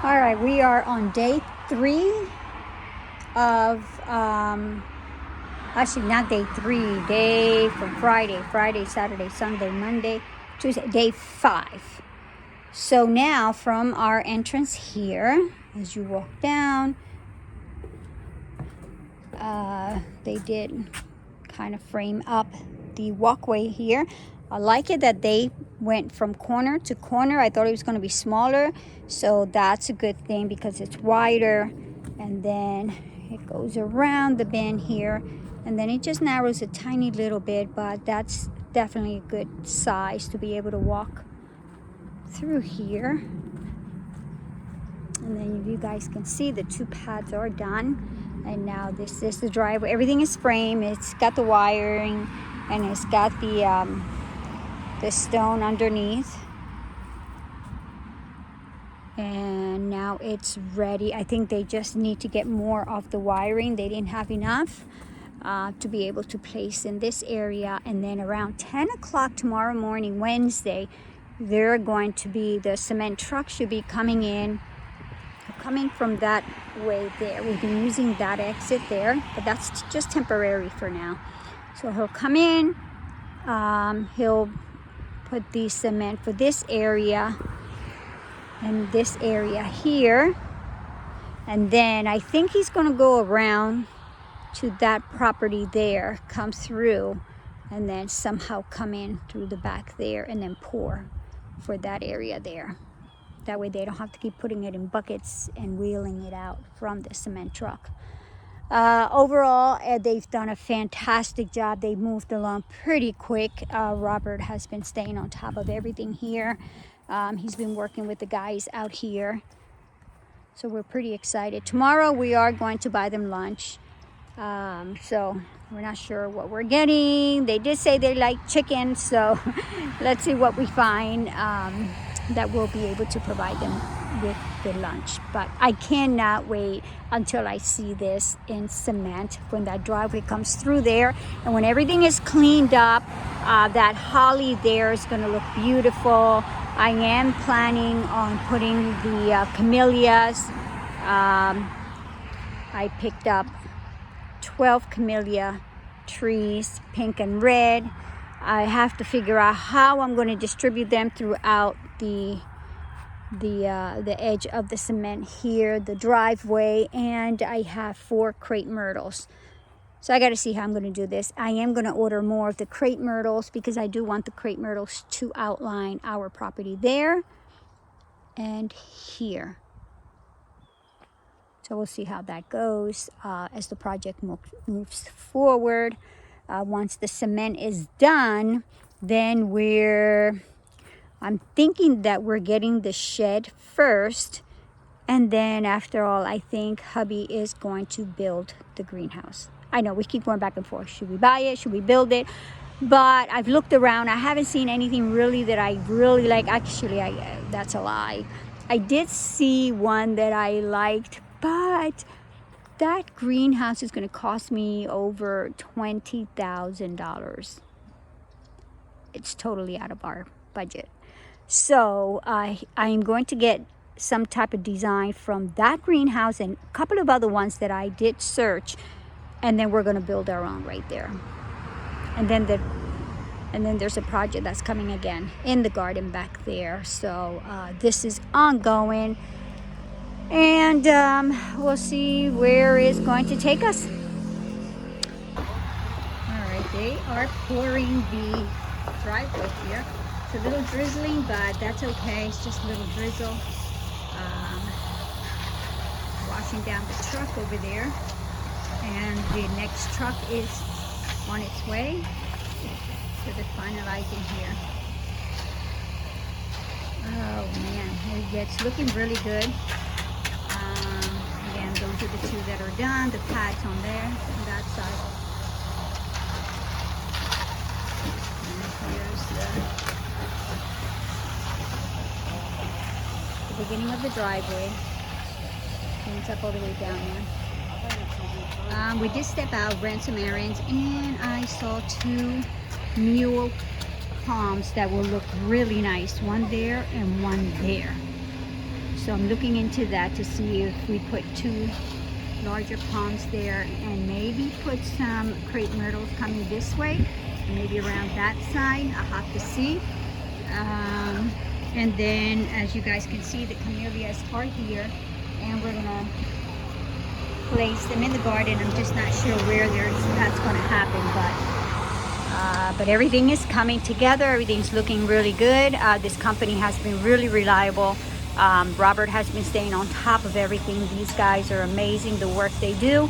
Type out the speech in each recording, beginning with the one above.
All right, we are on day 3 of, actually not day 3, day from Friday, Saturday, Sunday, Monday, Tuesday, day 5. So now from our entrance here, as you walk down, they did kind of frame up the walkway here. I like it that they went from corner to corner. I thought it was going to be smaller, so that's a good thing because it's wider, and then it goes around the bend here, and then it just narrows a tiny little bit, but that's definitely a good size to be able to walk through here. And then you guys can see the 2 pads are done, and now this is the driveway. Everything is framed. It's got the wiring, and it's got the stone underneath, and now it's ready. I think they just need to get more of the wiring. They didn't have enough to be able to place in this area. And then around 10 o'clock tomorrow morning, Wednesday, they're going to be, the cement truck should be coming from that way there. We've been using that exit there, but that's just temporary for now. So he'll come in, he'll put the cement for this area and this area here, and then I think he's going to go around to that property there, come through, and then somehow come in through the back there and then pour for that area there. That way they don't have to keep putting it in buckets and wheeling it out from the cement truck. Overall, they've done a fantastic job. They moved along pretty quick. Robert has been staying on top of everything here. He's been working with the guys out here. So we're pretty excited. Tomorrow we are going to buy them lunch. So we're not sure what we're getting. They did say they like chicken, so let's see what we find that we'll be able to provide them with the lunch. But I cannot wait until I see this in cement when that driveway comes through there, and when everything is cleaned up. That holly there is going to look beautiful. I am planning on putting the camellias. I picked up 12 camellia trees, pink and red. I have to figure out how I'm going to distribute them throughout the edge of the cement here, the driveway, and I have 4 crepe myrtles. So I got to see how I'm going to do this. I am going to order more of the crepe myrtles because I do want the crepe myrtles to outline our property there and here. So we'll see how that goes as the project moves forward. Once the cement is done, then I'm thinking that we're getting the shed first, and then after all, I think hubby is going to build the greenhouse. I know we keep going back and forth. Should we buy it? Should we build it? But I've looked around. I haven't seen anything really that I really like. Actually, that's a lie. I did see one that I liked, but that greenhouse is going to cost me over $20,000. It's totally out of our budget. So I'm going to get some type of design from that greenhouse and a couple of other ones that I did search, and then we're going to build our own right there. And then there's a project that's coming again in the garden back there. So this is ongoing, and we'll see where it's going to take us. All right, they are pouring the driveway here. It's a little drizzling, but that's okay. It's just a little drizzle. Washing down the truck over there, and the next truck is on its way. So they're finalizing here. Oh man, it's looking really good. Again, those are the 2 that are done. The pads on there, on that side. And here's the beginning of the driveway. It's up all the way down there. We did step out, ran some errands, and I saw 2 mule palms that will look really nice. One there and one there. So I'm looking into that to see if we put 2 larger palms there and maybe put some crepe myrtles coming this way, maybe around that side. I'll have to see. And then, as you guys can see, the camellias are here, and we're gonna place them in the garden. I'm just not sure where that's gonna happen, but everything is coming together. Everything's looking really good. This company has been really reliable. Robert has been staying on top of everything. These guys are amazing, the work they do.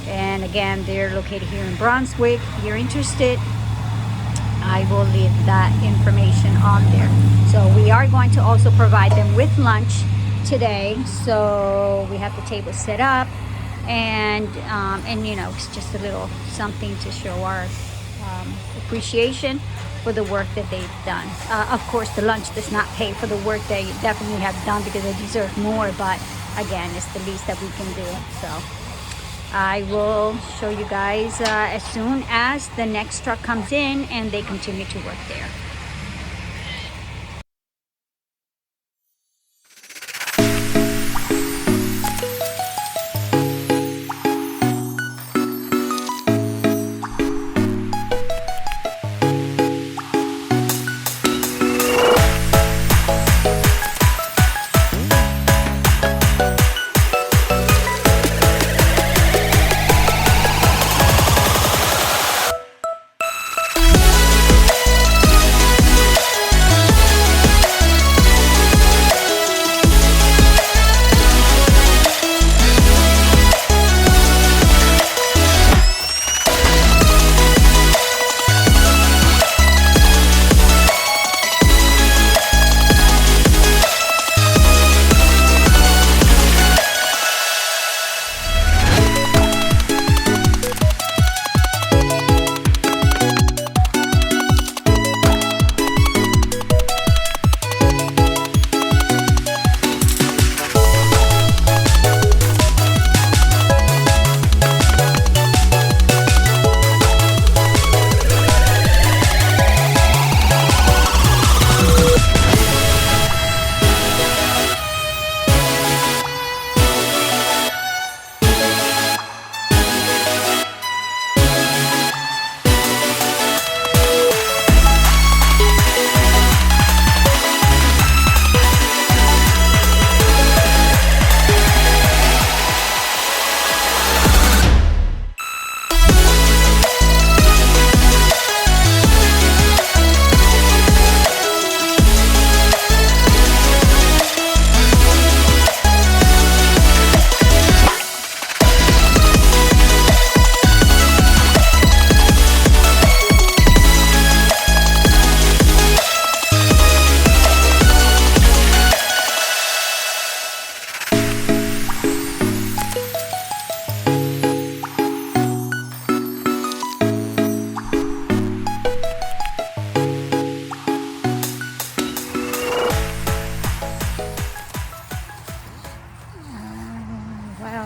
And again, they're located here in Brunswick. If you're interested, I will leave that information on there. So we are going to also provide them with lunch today. So we have the table set up, and you know, it's just a little something to show our appreciation for the work that they've done. Of course, the lunch does not pay for the work they definitely have done, because they deserve more. But again, it's the least that we can do. So I will show you guys as soon as the next truck comes in and they continue to work there.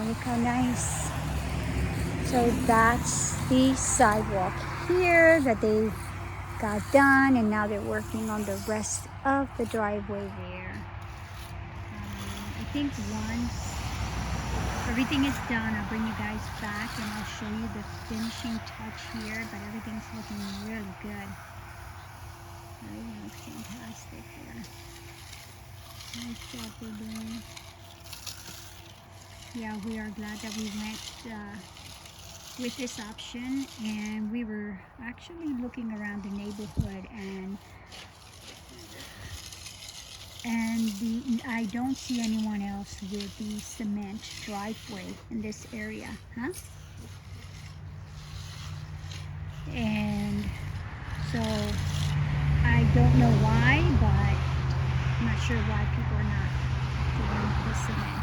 Look how nice. So that's the sidewalk here that they got done, and now they're working on the rest of the driveway there. I think once everything is done, I'll bring you guys back and I'll show you the finishing touch here, but everything's looking really good. Everything looks fantastic there. Nice job they're doing. Yeah, we are glad that we went with this option, and we were actually looking around the neighborhood, and I don't see anyone else with the cement driveway in this area, huh? And so I don't know why, but I'm not sure why people are not doing the cement.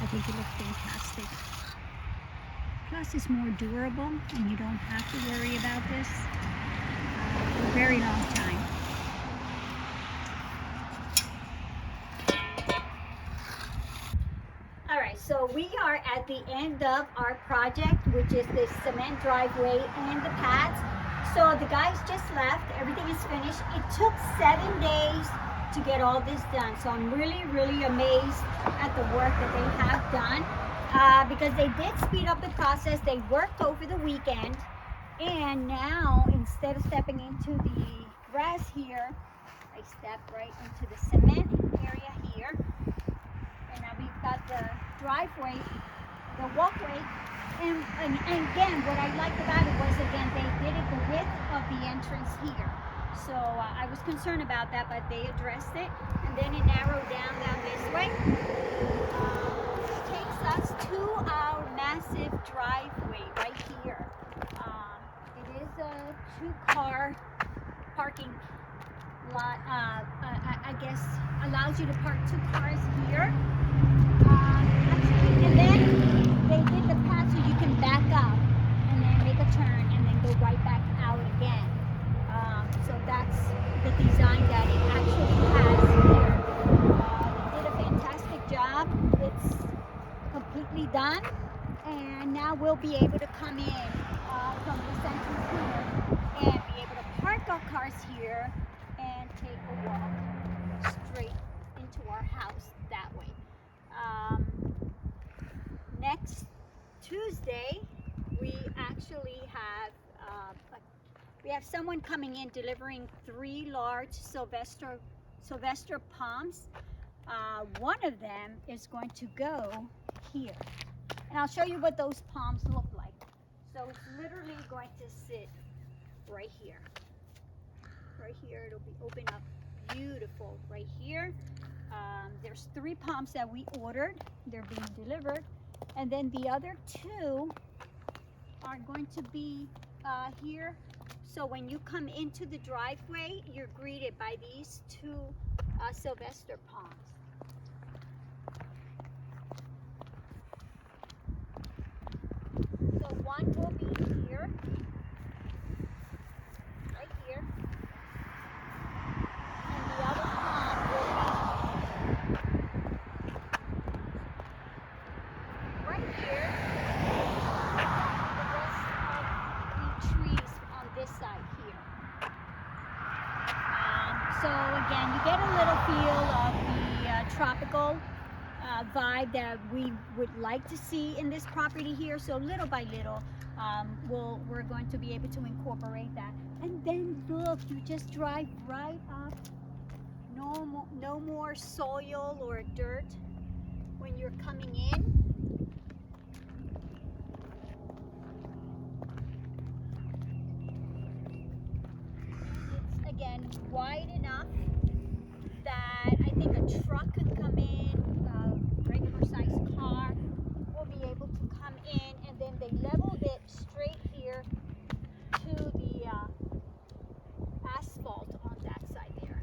I think it looks fantastic. Plus, it's more durable, and you don't have to worry about this for a very long time. All right, so we are at the end of our project, which is the cement driveway and the pads. So the guys just left. Everything is finished. It took 7 days to get all this done. So I'm really, really amazed at the work that they have done, because they did speed up the process. They worked over the weekend, and now instead of stepping into the grass here, I stepped right into the cement area here. And now we've got the driveway, the walkway. And again, what I liked about it was, again, they did it the width of the entrance here. So I was concerned about that, but they addressed it. And then it narrowed down this way. Which takes us to our massive driveway right here. It is a 2-car parking lot. I guess allows you to park 2 cars here. Actually, and then they did the path so you can back up and then make a turn and then go right back out again. So that's the design that it actually has here. They did a fantastic job. It's completely done, and now we'll be able to come in from this entrance here and be able to park our cars here and take a walk straight into our house that way. Next Tuesday, we actually have someone coming in delivering 3 large Sylvester palms. One of them is going to go here, and I'll show you what those palms look like. So it's literally going to sit right here. Right here, it'll be open up beautiful right here. There's 3 palms that we ordered. They're being delivered, and then the other 2 are going to be here. So when you come into the driveway, you're greeted by these 2 Sylvester palms. So one will be here, right here, and the other palm will be right here. The rest of the trees on this side here. So again, you get a little feel of the tropical vibe that we would like to see in this property here. So little by little, we're going to be able to incorporate that. And then look, you just drive right up. No more soil or dirt when you're coming in. It's again wide enough that I think a truck could come in, a regular sized car will be able to come in, and then they leveled it straight here to the asphalt on that side there.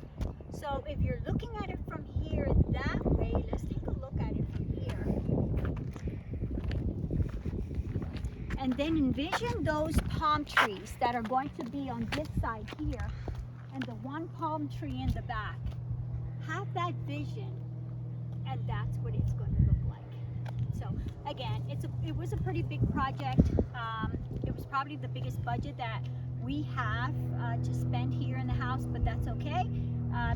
So if you're looking at it from here that way, let's take a look at it from here. And then envision those palm trees that are going to be on this side here, and the one palm tree in the back. Have that vision, and that's what it's going to look like. So again, it was a pretty big project. It was probably the biggest budget that we have to spend here in the house, but that's okay,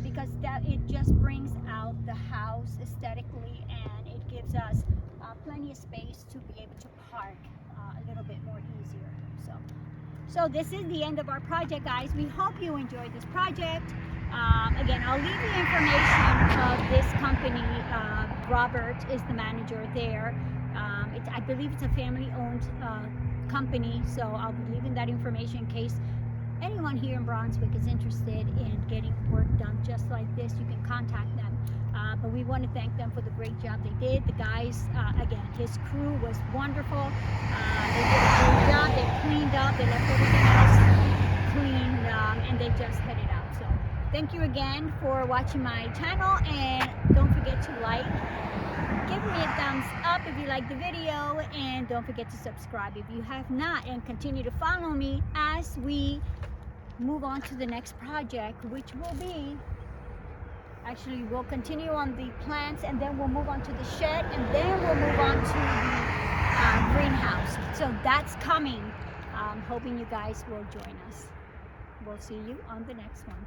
because it just brings out the house aesthetically, and it gives us plenty of space to be able to park a little bit more easier. So this is the end of our project, guys. We hope you enjoyed this project. Again, I'll leave the information of this company. Robert is the manager there. I believe it's a family-owned company, so I'll be leaving that information in case anyone here in Brunswick is interested in getting work done just like this. You can contact them. But we want to thank them for the great job they did. The guys, again, his crew was wonderful. They did a great job. They cleaned up. They left everything else clean, and they just headed out. So thank you again for watching my channel, and don't forget to like, give me a thumbs up if you like the video, and don't forget to subscribe if you have not, and continue to follow me as we move on to the next project, which will be, actually we'll continue on the plants, and then we'll move on to the shed, and then we'll move on to the greenhouse. So that's coming. I'm hoping you guys will join us. We'll see you on the next one.